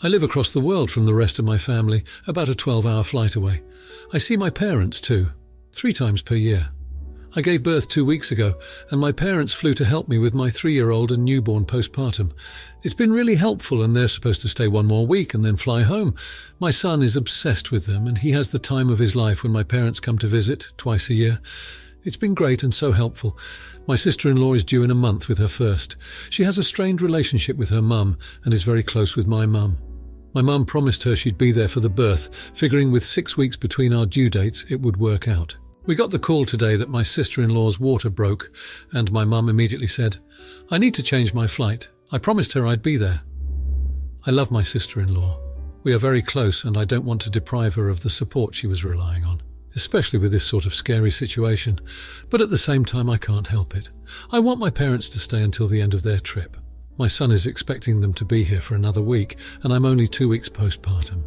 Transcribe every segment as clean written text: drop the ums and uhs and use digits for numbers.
I live across the world from the rest of my family, about a 12-hour flight away. I see my parents too, 3 times per year. I gave birth 2 weeks ago, and my parents flew to help me with my 3-year-old and newborn postpartum. It's been really helpful, and they're supposed to stay 1 more week and then fly home. My son is obsessed with them, and he has the time of his life when my parents come to visit, twice a year. It's been great and so helpful. My sister-in-law is due in a month with her first. She has a strained relationship with her mum and is very close with my mum. My mum promised her she'd be there for the birth, figuring with 6 weeks between our due dates it would work out. We got the call today that my sister-in-law's water broke, and my mum immediately said, "I need to change my flight. I promised her I'd be there." I love my sister-in-law. We are very close, and I don't want to deprive her of the support she was relying on, especially with this sort of scary situation. But at the same time, I can't help it. I want my parents to stay until the end of their trip. My son is expecting them to be here for another week, and I'm only 2 weeks postpartum.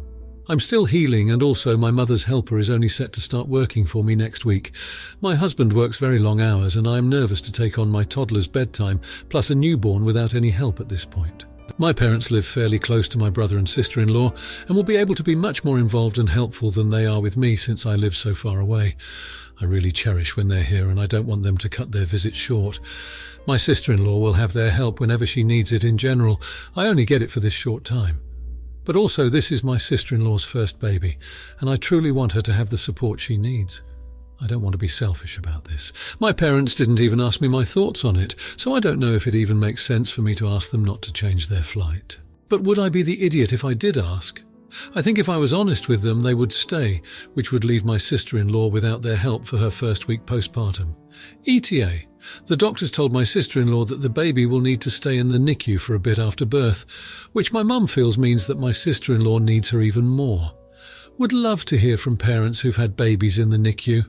I'm still healing, and also my mother's helper is only set to start working for me next week. My husband works very long hours, and I am nervous to take on my toddler's bedtime, plus a newborn without any help at this point. My parents live fairly close to my brother and sister-in-law, and will be able to be much more involved and helpful than they are with me since I live so far away. I really cherish when they're here, and I don't want them to cut their visit short. My sister-in-law will have their help whenever she needs it in general. I only get it for this short time. But also, this is my sister-in-law's first baby, and I truly want her to have the support she needs. I don't want to be selfish about this. My parents didn't even ask me my thoughts on it, so I don't know if it even makes sense for me to ask them not to change their flight. But would I be the idiot if I did ask? I think if I was honest with them, they would stay, which would leave my sister-in-law without their help for her first week postpartum. ETA. The doctors told my sister-in-law that the baby will need to stay in the NICU for a bit after birth, which my mum feels means that my sister-in-law needs her even more. Would love to hear from parents who've had babies in the NICU.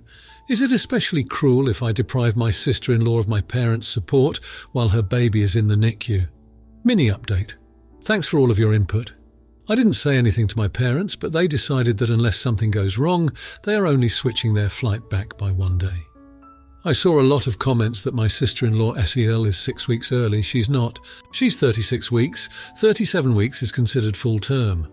Is it especially cruel if I deprive my sister-in-law of my parents' support while her baby is in the NICU? Mini update. Thanks for all of your input. I didn't say anything to my parents, but they decided that unless something goes wrong, they are only switching their flight back by 1 day. I saw a lot of comments that my sister-in-law SIL is 6 weeks early. She's not. She's 36 weeks. 37 weeks is considered full term.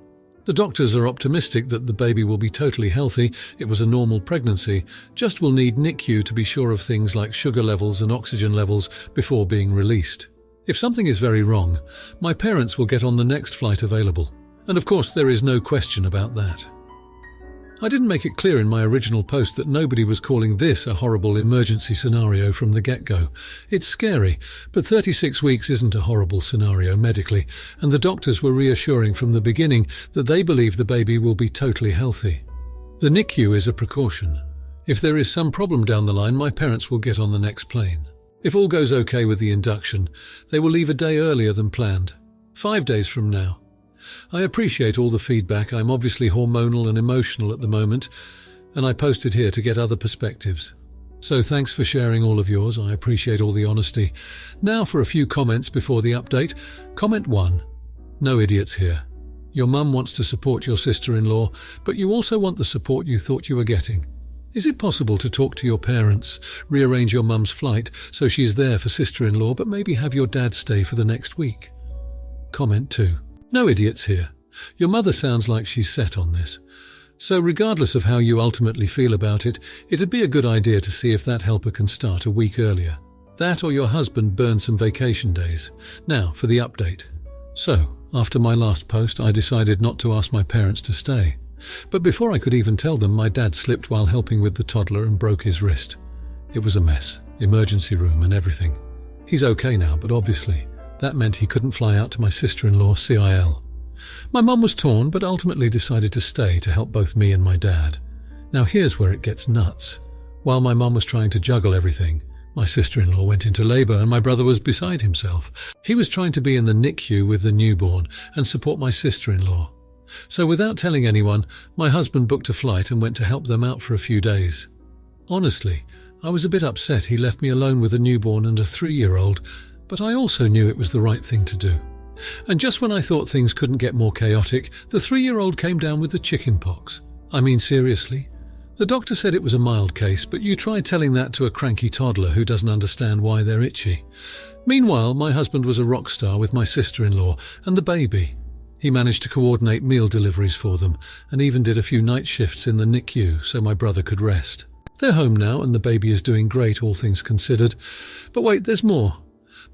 The doctors are optimistic that the baby will be totally healthy. It was a normal pregnancy, just will need NICU to be sure of things like sugar levels and oxygen levels before being released. If something is very wrong, my parents will get on the next flight available. And of course, there is no question about that. I didn't make it clear in my original post that nobody was calling this a horrible emergency scenario from the get-go. It's scary, but 36 weeks isn't a horrible scenario medically, and the doctors were reassuring from the beginning that they believe the baby will be totally healthy. The NICU is a precaution. If there is some problem down the line, my parents will get on the next plane. If all goes okay with the induction, they will leave a day earlier than planned, 5 days from now. I appreciate all the feedback. I'm obviously hormonal and emotional at the moment, and I posted here to get other perspectives. So thanks for sharing all of yours. I appreciate all the honesty. Now for a few comments before the update. Comment 1. No idiots here. Your mum wants to support your sister-in-law, but you also want the support you thought you were getting. Is it possible to talk to your parents, rearrange your mum's flight so she is there for sister-in-law, but maybe have your dad stay for the next week? Comment 2. No idiots here. Your mother sounds like she's set on this. So regardless of how you ultimately feel about it, it'd be a good idea to see if that helper can start a week earlier. That or your husband burn some vacation days. Now for the update. So, after my last post, I decided not to ask my parents to stay. But before I could even tell them, my dad slipped while helping with the toddler and broke his wrist. It was a mess. Emergency room and everything. He's okay now, but obviously that meant he couldn't fly out to my sister-in-law, SIL. My mum was torn, but ultimately decided to stay to help both me and my dad. Now here's where it gets nuts. While my mum was trying to juggle everything, my sister-in-law went into labour and my brother was beside himself. He was trying to be in the NICU with the newborn and support my sister-in-law. So without telling anyone, my husband booked a flight and went to help them out for a few days. Honestly, I was a bit upset he left me alone with a newborn and a 3-year-old, but I also knew it was the right thing to do. And just when I thought things couldn't get more chaotic, the 3-year-old came down with the chicken pox. I mean, seriously? The doctor said it was a mild case, but you try telling that to a cranky toddler who doesn't understand why they're itchy. Meanwhile, my husband was a rock star with my sister-in-law and the baby. He managed to coordinate meal deliveries for them and even did a few night shifts in the NICU so my brother could rest. They're home now and the baby is doing great, all things considered. But wait, there's more.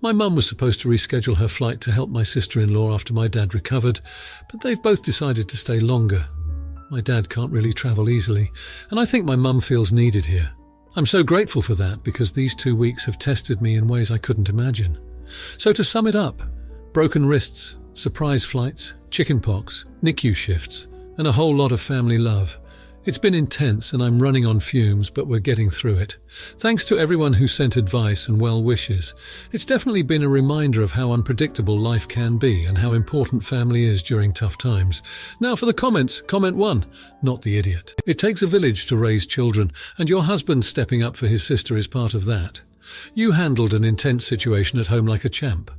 My mum was supposed to reschedule her flight to help my sister-in-law after my dad recovered, but they've both decided to stay longer. My dad can't really travel easily, and I think my mum feels needed here. I'm so grateful for that because these 2 weeks have tested me in ways I couldn't imagine. So to sum it up, broken wrists, surprise flights, chickenpox, NICU shifts, and a whole lot of family love. It's been intense and I'm running on fumes, but we're getting through it. Thanks to everyone who sent advice and well wishes. It's definitely been a reminder of how unpredictable life can be and how important family is during tough times. Now for the comments. Comment 1. Not the idiot. It takes a village to raise children, and your husband stepping up for his sister is part of that. You handled an intense situation at home like a champ.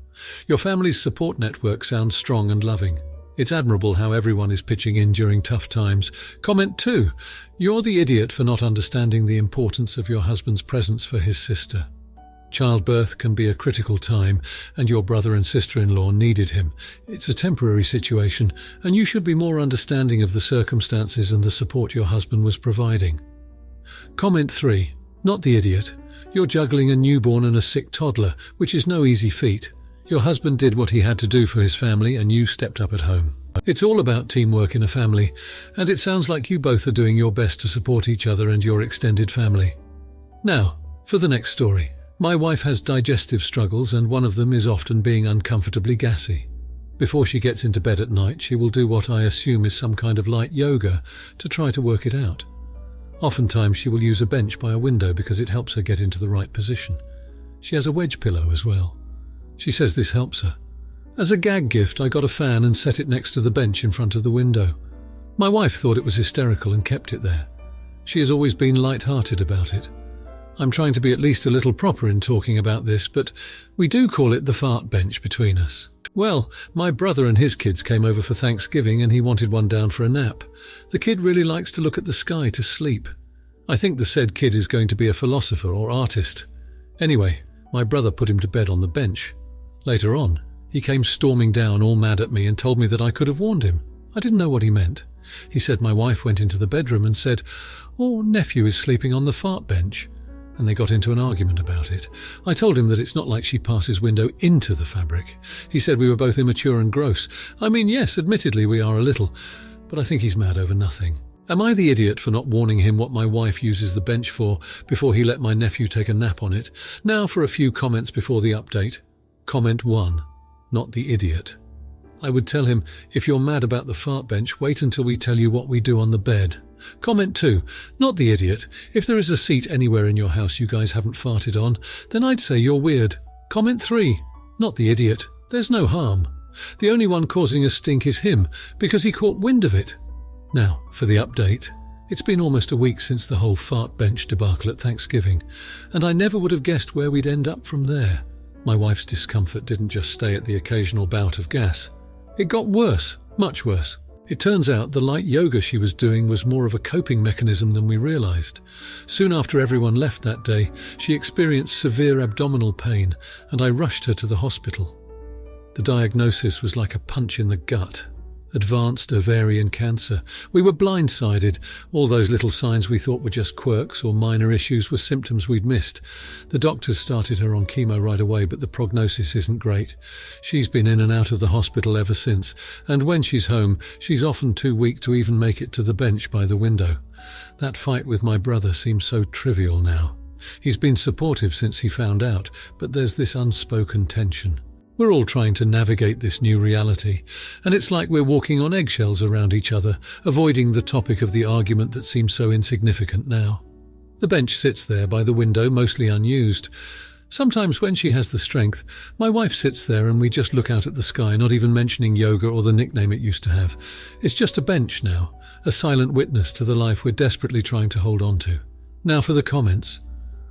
Your family's support network sounds strong and loving. It's admirable how everyone is pitching in during tough times. Comment 2. You're the idiot for not understanding the importance of your husband's presence for his sister. Childbirth can be a critical time, and your brother and sister-in-law needed him. It's a temporary situation, and you should be more understanding of the circumstances and the support your husband was providing. Comment 3. Not the idiot. You're juggling a newborn and a sick toddler, which is no easy feat. Your husband did what he had to do for his family and you stepped up at home. It's all about teamwork in a family, and it sounds like you both are doing your best to support each other and your extended family. Now, for the next story. My wife has digestive struggles and one of them is often being uncomfortably gassy. Before she gets into bed at night, she will do what I assume is some kind of light yoga to try to work it out. Oftentimes she will use a bench by a window because it helps her get into the right position. She has a wedge pillow as well. She says this helps her. As a gag gift, I got a fan and set it next to the bench in front of the window. My wife thought it was hysterical and kept it there. She has always been light-hearted about it. I'm trying to be at least a little proper in talking about this, but we do call it the fart bench between us. Well, my brother and his kids came over for Thanksgiving and he wanted one down for a nap. The kid really likes to look at the sky to sleep. I think the said kid is going to be a philosopher or artist. Anyway, my brother put him to bed on the bench. Later on, he came storming down all mad at me and told me that I could have warned him. I didn't know what he meant. He said my wife went into the bedroom and said, "Oh, nephew is sleeping on the fart bench." And they got into an argument about it. I told him that it's not like she passes window into the fabric. He said we were both immature and gross. I mean, yes, admittedly we are a little, but I think he's mad over nothing. Am I the idiot for not warning him what my wife uses the bench for before he let my nephew take a nap on it? Now for a few comments before the update. Comment 1. Not the idiot. I would tell him, if you're mad about the fart bench, wait until we tell you what we do on the bed. Comment 2. Not the idiot. If there is a seat anywhere in your house you guys haven't farted on, then I'd say you're weird. Comment 3. Not the idiot. There's no harm. The only one causing a stink is him, because he caught wind of it. Now, for the update. It's been almost a week since the whole fart bench debacle at Thanksgiving, and I never would have guessed where we'd end up from there. My wife's discomfort didn't just stay at the occasional bout of gas. It got worse, much worse. It turns out the light yoga she was doing was more of a coping mechanism than we realized. Soon after everyone left that day, she experienced severe abdominal pain, and I rushed her to the hospital. The diagnosis was like a punch in the gut. Advanced ovarian cancer. We were blindsided. All those little signs we thought were just quirks or minor issues were symptoms we'd missed. The doctors started her on chemo right away, but the prognosis isn't great. She's been in and out of the hospital ever since, and when she's home, she's often too weak to even make it to the bench by the window. That fight with my brother seems so trivial now. He's been supportive since he found out, but there's this unspoken tension. We're all trying to navigate this new reality, and it's like we're walking on eggshells around each other, avoiding the topic of the argument that seems so insignificant now. The bench sits there by the window, mostly unused. Sometimes when she has the strength, my wife sits there and we just look out at the sky, not even mentioning yoga or the nickname it used to have. It's just a bench now, a silent witness to the life we're desperately trying to hold on to. Now for the comments.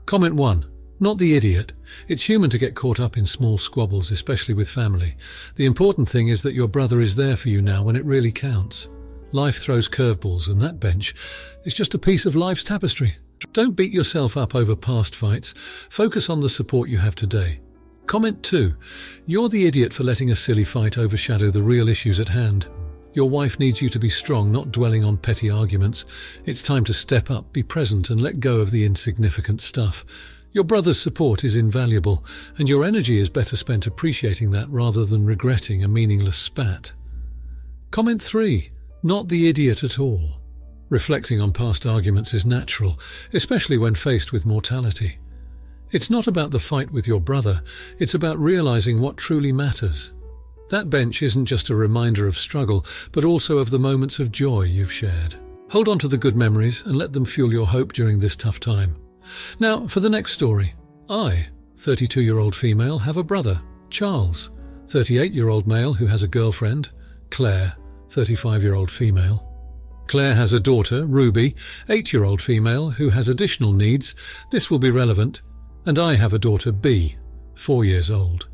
Comment 1. Not the idiot. It's human to get caught up in small squabbles, especially with family. The important thing is that your brother is there for you now when it really counts. Life throws curveballs, and that bench is just a piece of life's tapestry. Don't beat yourself up over past fights. Focus on the support you have today. Comment 2. You're the idiot for letting a silly fight overshadow the real issues at hand. Your wife needs you to be strong, not dwelling on petty arguments. It's time to step up, be present, and let go of the insignificant stuff. Your brother's support is invaluable, and your energy is better spent appreciating that rather than regretting a meaningless spat. Comment 3. Not the idiot at all. Reflecting on past arguments is natural, especially when faced with mortality. It's not about the fight with your brother, it's about realizing what truly matters. That bench isn't just a reminder of struggle, but also of the moments of joy you've shared. Hold on to the good memories and let them fuel your hope during this tough time. Now, for the next story. I, 32-year-old female, have a brother, Charles, 38-year-old male who has a girlfriend, Claire, 35-year-old female. Claire has a daughter, Ruby, 8-year-old female, who has additional needs. This will be relevant. And I have a daughter, B, 4 years old.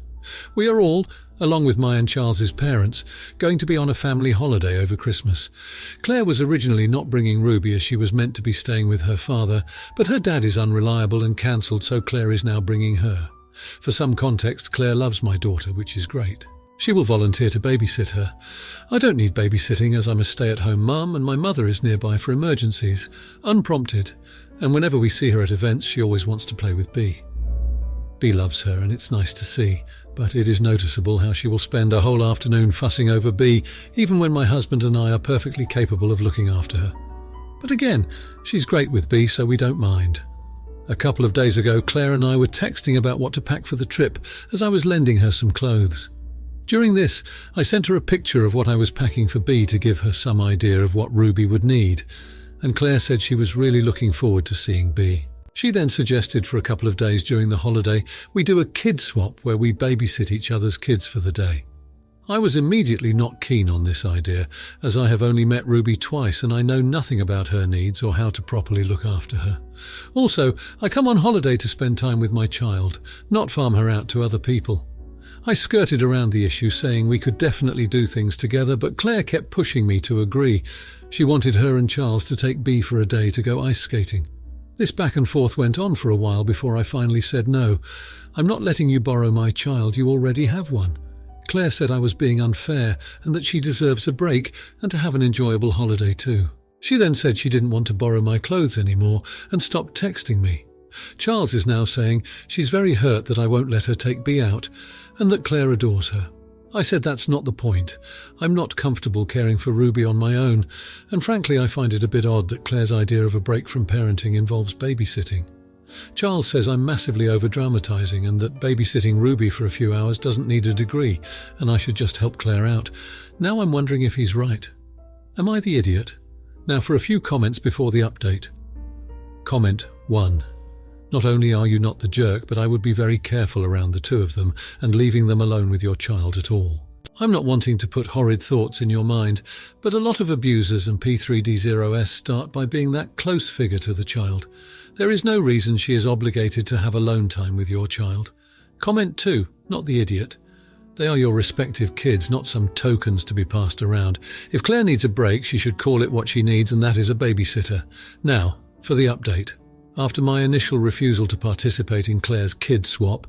We are all, along with my and Charles's parents, going to be on a family holiday over Christmas. Claire was originally not bringing Ruby as she was meant to be staying with her father, but her dad is unreliable and cancelled, so Claire is now bringing her. For some context, Claire loves my daughter, which is great. She will volunteer to babysit her. I don't need babysitting as I'm a stay-at-home mum and my mother is nearby for emergencies, unprompted, and whenever we see her at events she always wants to play with B. B loves her and it's nice to see, but it is noticeable how she will spend a whole afternoon fussing over B, even when my husband and I are perfectly capable of looking after her. But again, she's great with B, so we don't mind. A couple of days ago, Claire and I were texting about what to pack for the trip as I was lending her some clothes. During this, I sent her a picture of what I was packing for B to give her some idea of what Ruby would need, and Claire said she was really looking forward to seeing B. She then suggested for a couple of days during the holiday we do a kid swap where we babysit each other's kids for the day. I was immediately not keen on this idea, as I have only met Ruby twice and I know nothing about her needs or how to properly look after her. Also, I come on holiday to spend time with my child, not farm her out to other people. I skirted around the issue, saying we could definitely do things together, but Claire kept pushing me to agree. She wanted her and Charles to take B for a day to go ice skating. This back and forth went on for a while before I finally said no. I'm not letting you borrow my child, you already have one. Claire said I was being unfair and that she deserves a break and to have an enjoyable holiday too. She then said she didn't want to borrow my clothes anymore and stopped texting me. Charles is now saying she's very hurt that I won't let her take B out and that Claire adores her. I said that's not the point. I'm not comfortable caring for Ruby on my own, and frankly I find it a bit odd that Claire's idea of a break from parenting involves babysitting. Charles says I'm massively over-dramatising and that babysitting Ruby for a few hours doesn't need a degree and I should just help Claire out. Now I'm wondering if he's right. Am I the idiot? Now for a few comments before the update. Comment 1. Not only are you not the jerk, but I would be very careful around the two of them and leaving them alone with your child at all. I'm not wanting to put horrid thoughts in your mind, but a lot of abusers and P3D0S start by being that close figure to the child. There is no reason she is obligated to have alone time with your child. Comment 2, not the idiot. They are your respective kids, not some tokens to be passed around. If Claire needs a break, she should call it what she needs, and that is a babysitter. Now, for the update. After my initial refusal to participate in Claire's kid swap,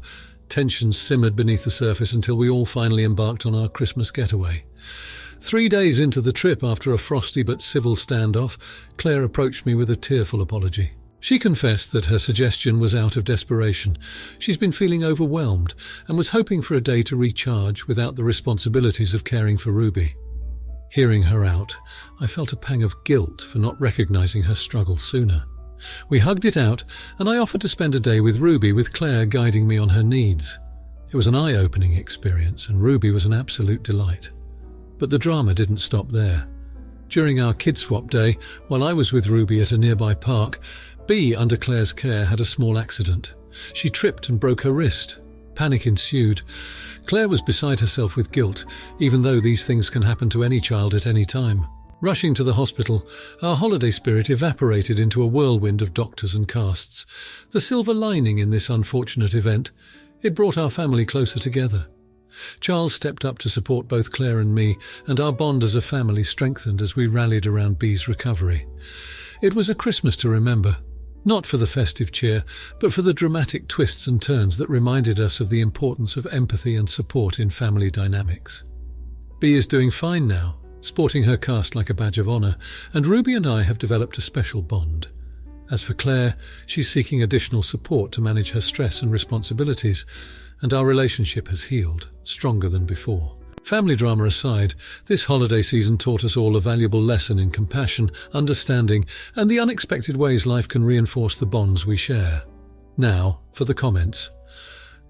tensions simmered beneath the surface until we all finally embarked on our Christmas getaway. 3 days into the trip, after a frosty but civil standoff, Claire approached me with a tearful apology. She confessed that her suggestion was out of desperation. She's been feeling overwhelmed and was hoping for a day to recharge without the responsibilities of caring for Ruby. Hearing her out, I felt a pang of guilt for not recognizing her struggle sooner. We hugged it out, and I offered to spend a day with Ruby, with Claire guiding me on her needs. It was an eye-opening experience, and Ruby was an absolute delight. But the drama didn't stop there. During our kid swap day, while I was with Ruby at a nearby park, B, under Claire's care, had a small accident. She tripped and broke her wrist. Panic ensued. Claire was beside herself with guilt, even though these things can happen to any child at any time. Rushing to the hospital, our holiday spirit evaporated into a whirlwind of doctors and casts. The silver lining in this unfortunate event, it brought our family closer together. Charles stepped up to support both Claire and me, and our bond as a family strengthened as we rallied around B's recovery. It was a Christmas to remember. Not for the festive cheer, but for the dramatic twists and turns that reminded us of the importance of empathy and support in family dynamics. Bea is doing fine now, sporting her cast like a badge of honour, and Ruby and I have developed a special bond. As for Claire, she's seeking additional support to manage her stress and responsibilities, and our relationship has healed, stronger than before. Family drama aside, this holiday season taught us all a valuable lesson in compassion, understanding, and the unexpected ways life can reinforce the bonds we share. Now, for the comments.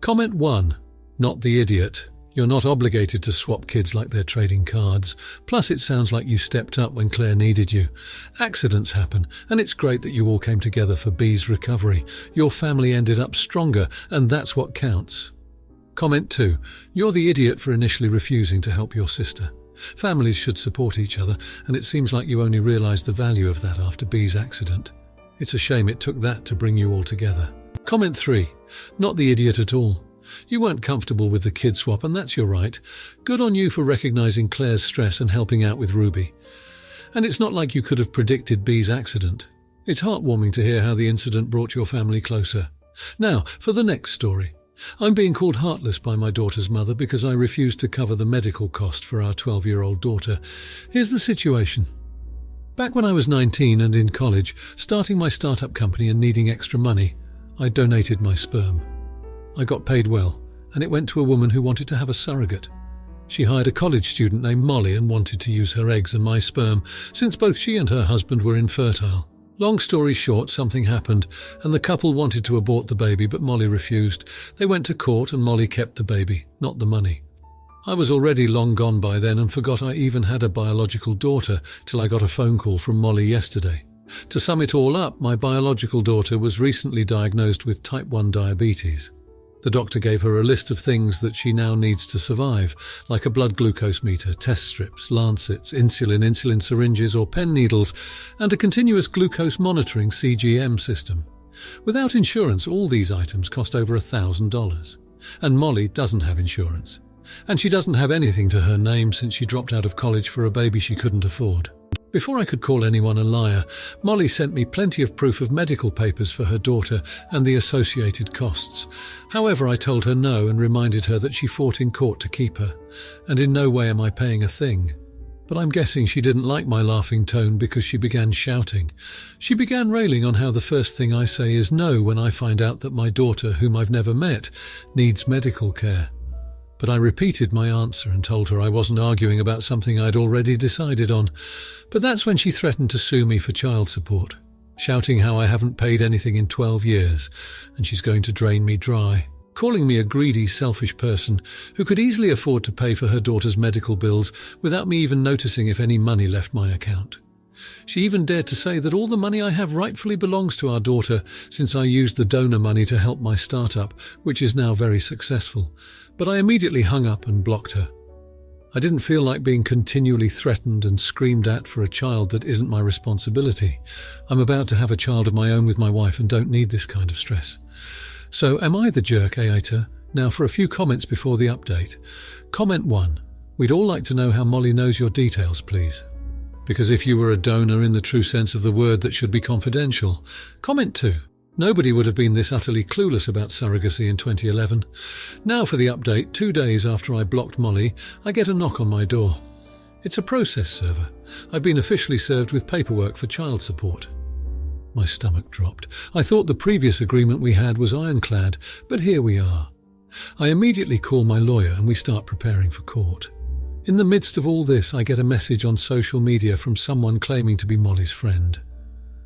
Comment 1. Not the idiot. You're not obligated to swap kids like they're trading cards. Plus, it sounds like you stepped up when Claire needed you. Accidents happen, and it's great that you all came together for Bea's recovery. Your family ended up stronger, and that's what counts. Comment 2. You're the idiot for initially refusing to help your sister. Families should support each other, and it seems like you only realised the value of that after Bea's accident. It's a shame it took that to bring you all together. Comment 3. Not the idiot at all. You weren't comfortable with the kid swap, and that's your right. Good on you for recognising Claire's stress and helping out with Ruby. And it's not like you could have predicted Bea's accident. It's heartwarming to hear how the incident brought your family closer. Now, for the next story. I'm being called heartless by my daughter's mother because I refused to cover the medical cost for our 12-year-old daughter. Here's the situation. Back when I was 19 and in college, starting my startup company and needing extra money, I donated my sperm. I got paid well, and it went to a woman who wanted to have a surrogate. She hired a college student named Molly and wanted to use her eggs and my sperm, since both she and her husband were infertile. Long story short, something happened, and the couple wanted to abort the baby, but Molly refused. They went to court, and Molly kept the baby, not the money. I was already long gone by then and forgot I even had a biological daughter till I got a phone call from Molly yesterday. To sum it all up, my biological daughter was recently diagnosed with type 1 diabetes. The doctor gave her a list of things that she now needs to survive, like a blood glucose meter, test strips, lancets, insulin syringes or pen needles, and a continuous glucose monitoring CGM system. Without insurance, all these items cost over $1,000. And Molly doesn't have insurance. And she doesn't have anything to her name since she dropped out of college for a baby she couldn't afford. Before I could call anyone a liar, Molly sent me plenty of proof of medical papers for her daughter and the associated costs. However, I told her no and reminded her that she fought in court to keep her, and in no way am I paying a thing. But I'm guessing she didn't like my laughing tone because she began shouting. She began railing on how the first thing I say is no when I find out that my daughter, whom I've never met, needs medical care. But I repeated my answer and told her I wasn't arguing about something I'd already decided on. But that's when she threatened to sue me for child support, shouting how I haven't paid anything in 12 years and she's going to drain me dry, calling me a greedy, selfish person who could easily afford to pay for her daughter's medical bills without me even noticing if any money left my account. She even dared to say that all the money I have rightfully belongs to our daughter since I used the donor money to help my startup, which is now very successful. But I immediately hung up and blocked her. I didn't feel like being continually threatened and screamed at for a child that isn't my responsibility. I'm about to have a child of my own with my wife and don't need this kind of stress. So am I the jerk, Aita? Now for a few comments before the update. Comment 1. We'd all like to know how Molly knows your details, please. Because if you were a donor in the true sense of the word, that should be confidential. Comment 2. Nobody would have been this utterly clueless about surrogacy in 2011. Now for the update. 2 days after I blocked Molly, I get a knock on my door. It's a process server. I've been officially served with paperwork for child support. My stomach dropped. I thought the previous agreement we had was ironclad, but here we are. I immediately call my lawyer and we start preparing for court. In the midst of all this, I get a message on social media from someone claiming to be Molly's friend.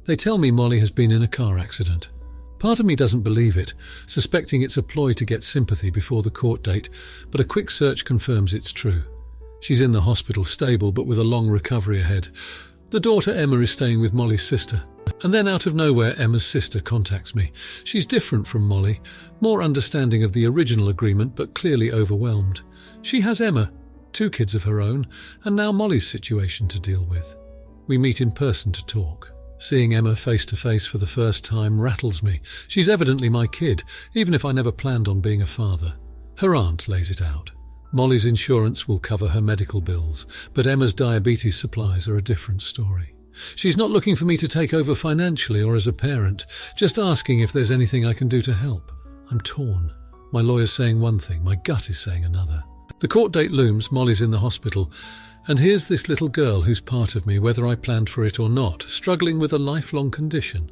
They tell me Molly has been in a car accident. Part of me doesn't believe it, suspecting it's a ploy to get sympathy before the court date, but a quick search confirms it's true. She's in the hospital, stable, but with a long recovery ahead. The daughter Emma is staying with Molly's sister. And then out of nowhere, Emma's sister contacts me. She's different from Molly, more understanding of the original agreement, but clearly overwhelmed. She has Emma, 2 kids of her own, and now Molly's situation to deal with. We meet in person to talk. Seeing Emma face to face for the first time rattles me. She's evidently my kid, even if I never planned on being a father. Her aunt lays it out. Molly's insurance will cover her medical bills, but Emma's diabetes supplies are a different story. She's not looking for me to take over financially or as a parent, just asking if there's anything I can do to help. I'm torn. My lawyer's saying one thing, my gut is saying another. The court date looms, Molly's in the hospital, and here's this little girl who's part of me, whether I planned for it or not, struggling with a lifelong condition.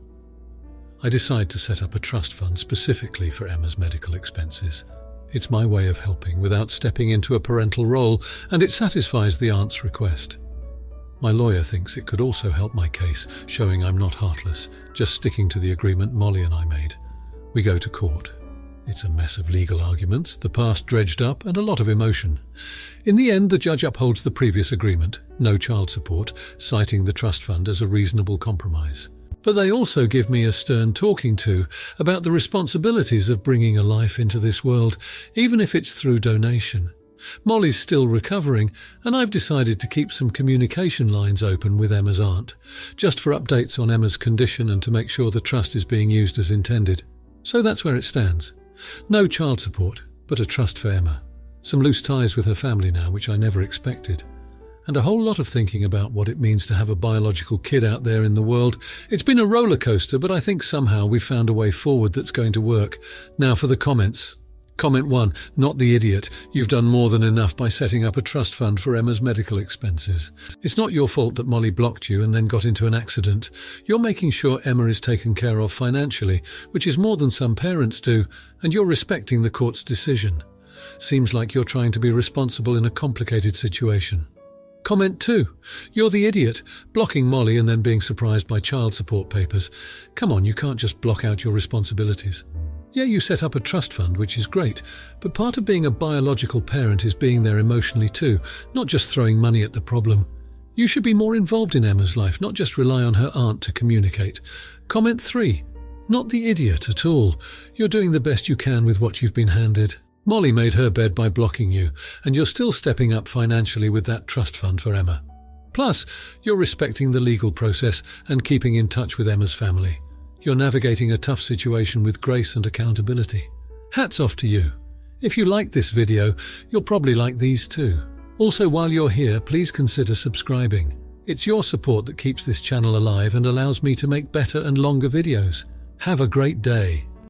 I decide to set up a trust fund specifically for Emma's medical expenses. It's my way of helping without stepping into a parental role, and it satisfies the aunt's request. My lawyer thinks it could also help my case, showing I'm not heartless, just sticking to the agreement Molly and I made. We go to court. It's a mess of legal arguments, the past dredged up, and a lot of emotion. In the end, the judge upholds the previous agreement, no child support, citing the trust fund as a reasonable compromise. But they also give me a stern talking to about the responsibilities of bringing a life into this world, even if it's through donation. Molly's still recovering, and I've decided to keep some communication lines open with Emma's aunt, just for updates on Emma's condition and to make sure the trust is being used as intended. So that's where it stands. No child support, but a trust for Emma. Some loose ties with her family now, which I never expected. And a whole lot of thinking about what it means to have a biological kid out there in the world. It's been a roller coaster, but I think somehow we've found a way forward that's going to work. Now for the comments. Comment 1, not the idiot. You've done more than enough by setting up a trust fund for Emma's medical expenses. It's not your fault that Molly blocked you and then got into an accident. You're making sure Emma is taken care of financially, which is more than some parents do, and you're respecting the court's decision. Seems like you're trying to be responsible in a complicated situation. Comment 2, you're the idiot, blocking Molly and then being surprised by child support papers. Come on, you can't just block out your responsibilities. Yeah, you set up a trust fund, which is great, but part of being a biological parent is being there emotionally too, not just throwing money at the problem. You should be more involved in Emma's life, not just rely on her aunt to communicate. Comment 3, not the idiot at all. You're doing the best you can with what you've been handed. Molly made her bed by blocking you, and you're still stepping up financially with that trust fund for Emma. Plus, you're respecting the legal process and keeping in touch with Emma's family. You're navigating a tough situation with grace and accountability. Hats off to you. If you liked this video, you'll probably like these too. Also, while you're here, please consider subscribing. It's your support that keeps this channel alive and allows me to make better and longer videos. Have a great day.